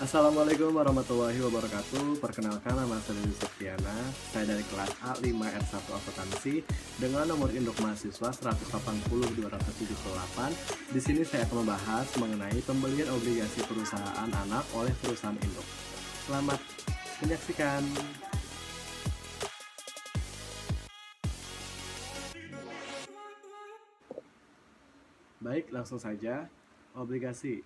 Assalamualaikum warahmatullahi wabarakatuh. Perkenalkan, nama saya Dewi Septiana. Saya dari kelas A5R1 Akuntansi dengan nomor induk mahasiswa 180-278. Di sini saya akan membahas mengenai pembelian obligasi perusahaan anak oleh perusahaan induk. Selamat menyaksikan. Baik, langsung saja. Obligasi.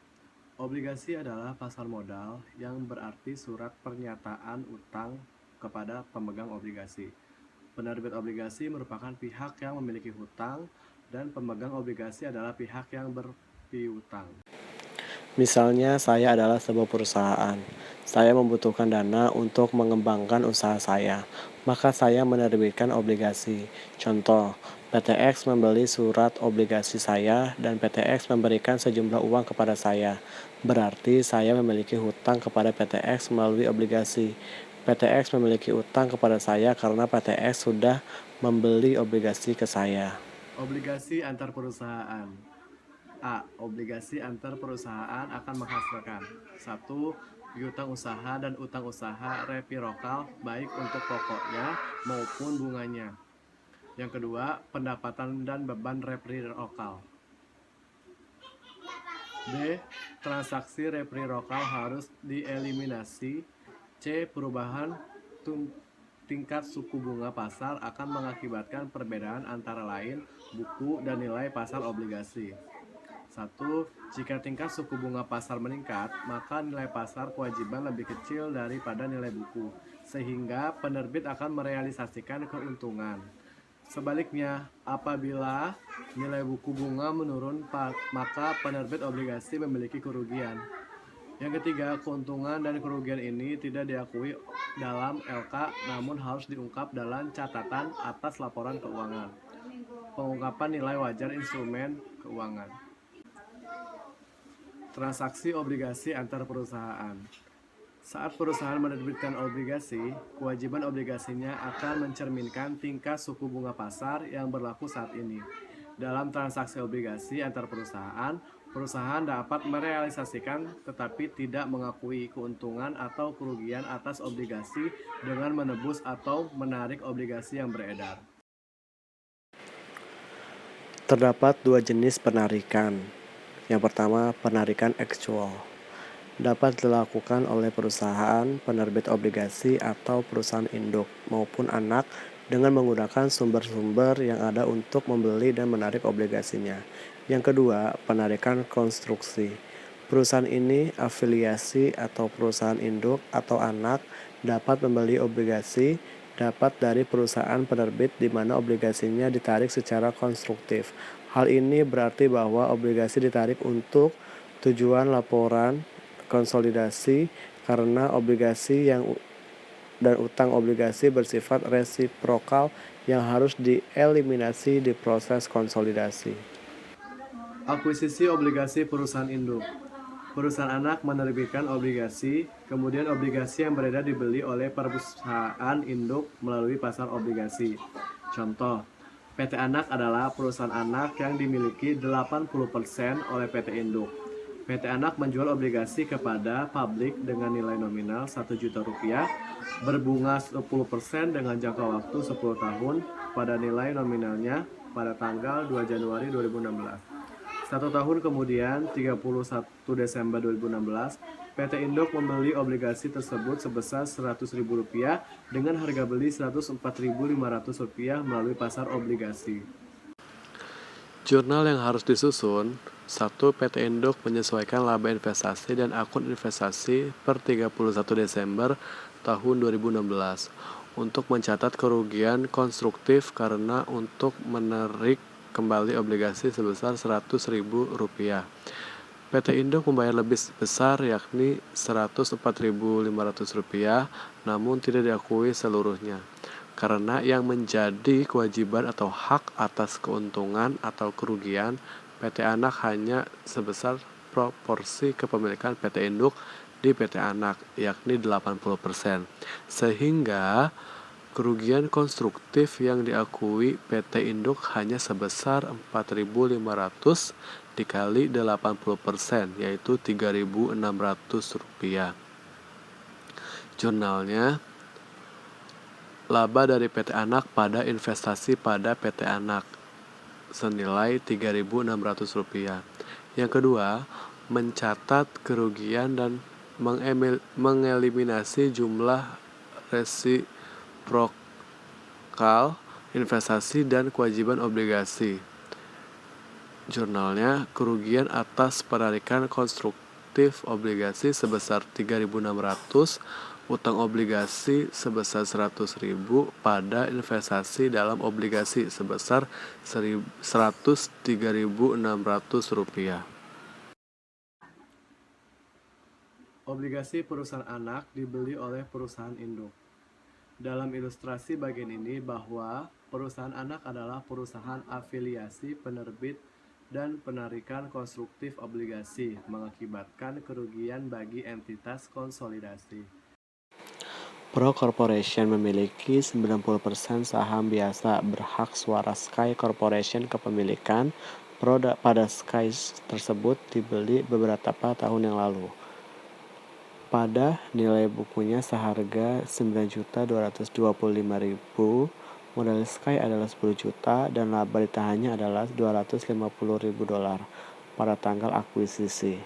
Obligasi adalah pasar modal yang berarti surat pernyataan utang kepada pemegang obligasi. Penerbit obligasi merupakan pihak yang memiliki hutang dan pemegang obligasi adalah pihak yang berpiutang. Misalnya, saya adalah sebuah perusahaan. Saya membutuhkan dana untuk mengembangkan usaha saya, maka saya menerbitkan obligasi. Contoh, PTX membeli surat obligasi saya dan PTX memberikan sejumlah uang kepada saya. Berarti saya memiliki hutang kepada PTX melalui obligasi. PTX memiliki utang kepada saya karena PTX sudah membeli obligasi ke saya. Obligasi antar perusahaan. A. Obligasi antar perusahaan akan menghasilkan: 1. Piutang usaha dan utang usaha resiprokal baik untuk pokoknya maupun bunganya. Yang kedua, pendapatan dan beban resiprokal. B. Transaksi resiprokal harus dieliminasi. C. Perubahan tingkat suku bunga pasar akan mengakibatkan perbedaan antara lain buku dan nilai pasar obligasi. 1. Jika tingkat suku bunga pasar meningkat, maka nilai pasar kewajiban lebih kecil daripada nilai buku, sehingga penerbit akan merealisasikan keuntungan. Sebaliknya, apabila nilai buku bunga menurun, maka penerbit obligasi memiliki kerugian. Yang ketiga, keuntungan dan kerugian ini tidak diakui dalam LK, namun harus diungkap dalam catatan atas laporan keuangan. Pengungkapan nilai wajar instrumen keuangan. Transaksi obligasi antar perusahaan. Saat perusahaan menerbitkan obligasi, kewajiban obligasinya akan mencerminkan tingkat suku bunga pasar yang berlaku saat ini. Dalam transaksi obligasi antar perusahaan, perusahaan dapat merealisasikan tetapi tidak mengakui keuntungan atau kerugian atas obligasi dengan menebus atau menarik obligasi yang beredar. Terdapat dua jenis penarikan. Yang pertama, penarikan aktual. Dapat dilakukan oleh perusahaan penerbit obligasi atau perusahaan induk maupun anak dengan menggunakan sumber-sumber yang ada untuk membeli dan menarik obligasinya. Yang kedua, penarikan konstruksi. Perusahaan ini, afiliasi atau perusahaan induk atau anak dapat membeli obligasi dapat dari perusahaan penerbit di mana obligasinya ditarik secara konstruktif. Hal ini berarti bahwa obligasi ditarik untuk tujuan laporan konsolidasi karena obligasi dan utang obligasi bersifat resiprokal yang harus dieliminasi di proses konsolidasi. Akuisisi obligasi perusahaan induk. Perusahaan anak menerbitkan obligasi, kemudian obligasi yang beredar dibeli oleh perusahaan induk melalui pasar obligasi. Contoh, PT Anak adalah perusahaan anak yang dimiliki 80% oleh PT Induk. PT Anak menjual obligasi kepada publik dengan nilai nominal 1 juta rupiah, berbunga 10% dengan jangka waktu 10 tahun pada nilai nominalnya pada tanggal 2 Januari 2016. 1 tahun kemudian, 31 Desember 2016, PT Induk membeli obligasi tersebut sebesar Rp100.000 dengan harga beli Rp104.500 melalui pasar obligasi. Jurnal yang harus disusun. 1. PT Induk menyesuaikan laba investasi dan akun investasi per 31 Desember tahun 2016 untuk mencatat kerugian konstruktif karena untuk menarik kembali obligasi sebesar Rp100.000. PT Induk membayar lebih besar yakni Rp104.500 namun tidak diakui seluruhnya karena yang menjadi kewajiban atau hak atas keuntungan atau kerugian PT Anak hanya sebesar proporsi kepemilikan PT Induk di PT Anak, yakni 80%. Sehingga kerugian konstruktif yang diakui PT Induk hanya sebesar Rp4.500 dikali 80%, yaitu Rp3.600. Jurnalnya, laba dari PT Anak pada investasi pada PT Anak senilai Rp3.600. Yang kedua, mencatat kerugian dan mengeliminasi jumlah resiprokal investasi dan kewajiban obligasi. Jurnalnya, kerugian atas penarikan konstruktif obligasi sebesar Rp3.600, utang obligasi sebesar Rp100.000 pada investasi dalam obligasi sebesar Rp103.600. Obligasi perusahaan anak dibeli oleh perusahaan induk. Dalam ilustrasi bagian ini bahwa perusahaan anak adalah perusahaan afiliasi penerbit dan penarikan konstruktif obligasi mengakibatkan kerugian bagi entitas konsolidasi. Pro Corporation memiliki 90% saham biasa berhak suara Sky Corporation kepemilikan. Pro pada Sky tersebut dibeli beberapa tahun yang lalu. Pada nilai bukunya seharga Rp9.225.000, modal Sky adalah 10 juta dan laba ditahannya adalah $250.000 pada tanggal akuisisi.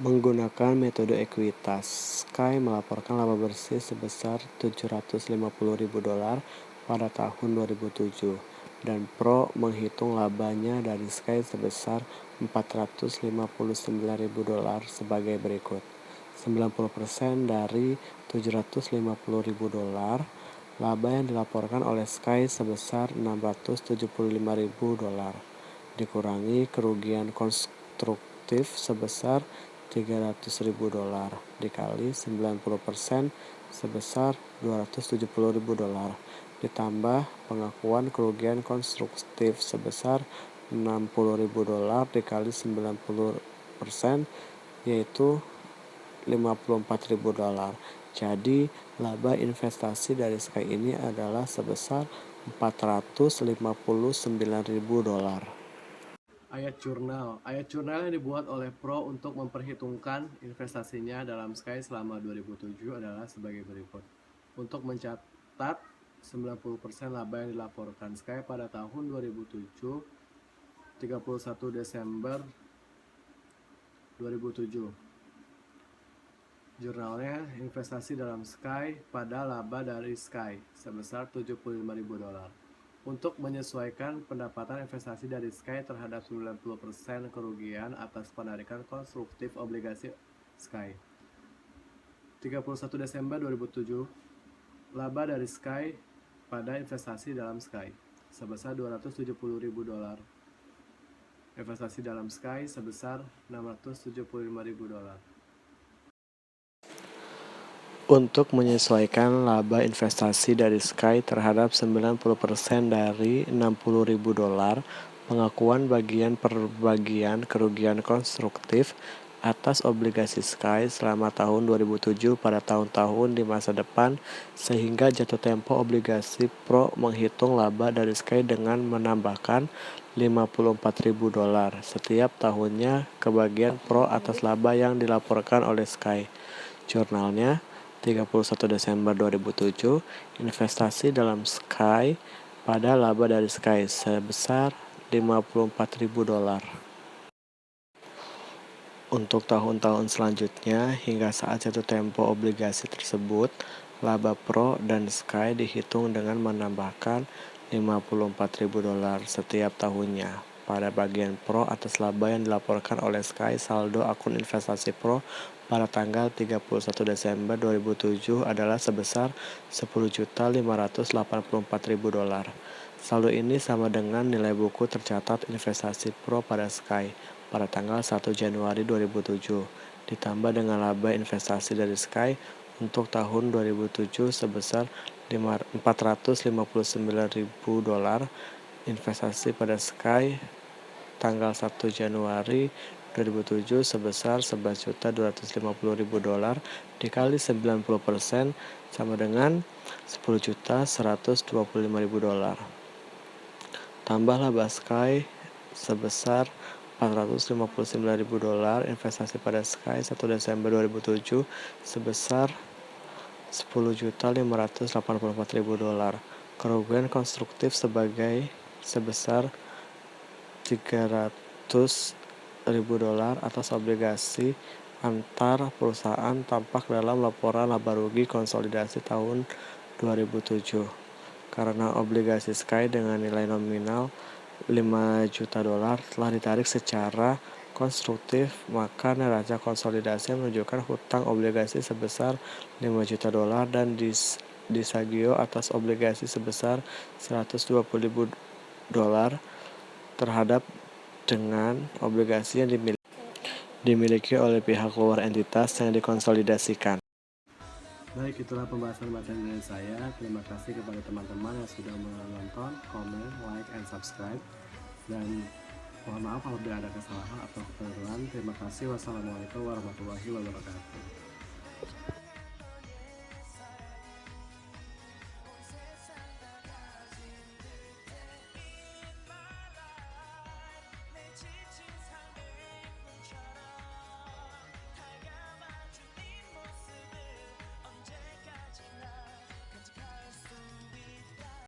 Menggunakan metode ekuitas, Sky melaporkan laba bersih sebesar $750.000 pada tahun 2007 dan Pro menghitung labanya dari Sky sebesar $459.000 sebagai berikut. 90% dari $750.000, laba yang dilaporkan oleh Sky sebesar $675.000 dikurangi kerugian konstruktif sebesar $300.000 dikali 90% sebesar $270.000 ditambah pengakuan kerugian konstruktif sebesar $60.000 dikali 90% yaitu $54.000. Jadi laba investasi dari Sky ini adalah sebesar $459.000. Ayat jurnal yang dibuat oleh Pro untuk memperhitungkan investasinya dalam Sky selama 2007 adalah sebagai berikut. Untuk mencatat 90% laba yang dilaporkan Sky pada tahun 2007, 31 Desember 2007. Jurnalnya, investasi dalam Sky pada laba dari Sky sebesar $75.000. Untuk menyesuaikan pendapatan investasi dari Sky terhadap 90% kerugian atas penarikan konstruktif obligasi Sky. 31 Desember 2007, laba dari Sky pada investasi dalam Sky sebesar $270.000. Investasi dalam Sky sebesar $675.000. Untuk menyesuaikan laba investasi dari Sky terhadap 90% dari $60.000, pengakuan bagian per bagian kerugian konstruktif atas obligasi Sky selama tahun 2007 pada tahun-tahun di masa depan sehingga jatuh tempo obligasi Pro menghitung laba dari Sky dengan menambahkan $54.000 setiap tahunnya ke bagian Pro atas laba yang dilaporkan oleh Sky. Jurnalnya, 31 Desember 2007, investasi dalam Sky pada laba dari Sky sebesar $54.000. Untuk tahun-tahun selanjutnya, hingga saat jatuh tempo obligasi tersebut, laba Pro dan Sky dihitung dengan menambahkan $54.000 setiap tahunnya. Pada bagian Pro atas laba yang dilaporkan oleh Sky, saldo akun investasi Pro pada tanggal 31 Desember 2007 adalah sebesar $10.584.000. Saldo ini sama dengan nilai buku tercatat investasi Pro pada Sky pada tanggal 1 Januari 2007, ditambah dengan laba investasi dari Sky untuk tahun 2007 sebesar $459.000, investasi pada Sky tanggal 1 Januari 2007 sebesar $11.250.000 dikali 90% sama dengan $10.125.000. Tambah laba Sky sebesar $459.000, investasi pada Sky 1 Desember 2007 sebesar $10.584.000. Kerugian konstruktif sebesar $300.000 atas obligasi antar perusahaan tampak dalam laporan laba rugi konsolidasi tahun 2007. Karena obligasi Sky dengan nilai nominal $5 juta telah ditarik secara konstruktif, maka neraca konsolidasi menunjukkan hutang obligasi sebesar $5 juta dan disagio atas obligasi sebesar $120.000 terhadap dengan obligasi yang dimiliki oleh pihak luar entitas yang dikonsolidasikan. Baik, itulah pembahasan materi dari saya. Terima kasih kepada teman-teman yang sudah menonton, komen, like, and subscribe. Dan mohon maaf apabila ada kesalahan atau kekeliruan. Terima kasih. Wassalamualaikum warahmatullahi wabarakatuh.